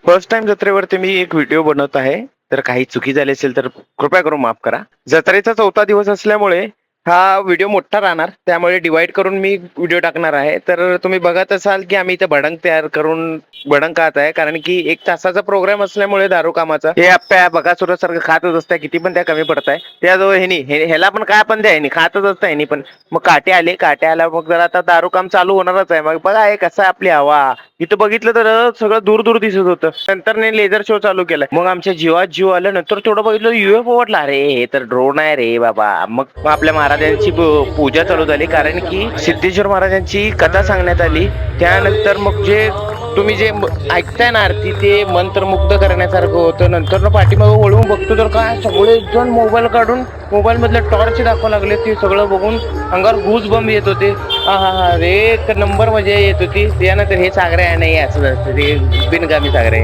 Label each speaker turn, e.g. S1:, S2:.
S1: First time जत्रेवरती मी एक video बनवत आहे. तर काही चुकी झाली असेल तर कृपया करून माफ करा. जत्रेचा 4था दिवस असल्यामुळे हा व्हिडिओ मोठा राहणार. त्यामुळे डिव्हाईड करून मी व्हिडिओ टाकणार आहे. तर तुम्ही बघत असाल की आम्ही इथे भडंग तयार करून भडंग खात आहे. कारण की 1 तासाचा प्रोग्राम असल्यामुळे दारू कामाचा हे आप्या बकासुरासारखं खातच असतं. किती पण त्या कमी पडताय. त्याजवळ ह्याला पण काय पण द्या ह्यानी खातच असतं ह्यानी पण. मग काटे आला मग जरा आता दारू काम चालू होणारच आहे. मग बघा हे कसं आहे आपली हवा. इथं बघितलं तर सगळं दूर दूर दिसत होतं. नंतर लेझर शो चालू केलाय. मग आमच्या जीवात जीव आलं. नंतर थोडं बघितलं UFO वाटला. अरे हे तर ड्रोन आहे रे बाबा. मग आपल्या महाराजांची पूजा चालू झाली. कारण की सिद्धेश्वर महाराजांची कथा सांगण्यात आली. त्यानंतर मग जे तुम्ही जे ऐकताय ना आरती ते मंत्रमुग्ध करण्यासारखं होतं. नंतर पाठीमागं वळून बघतो तर काय सगळे जण मोबाईल काढून मोबाईल मधले टॉर्च दाखवा लागले. ते सगळं बघून अंगावर गूज बंब येत होते. हा रे एक नंबर मजा येत होती. त्यानंतर हे सागरे आहे नाही असं ते बिनगामी सागरे.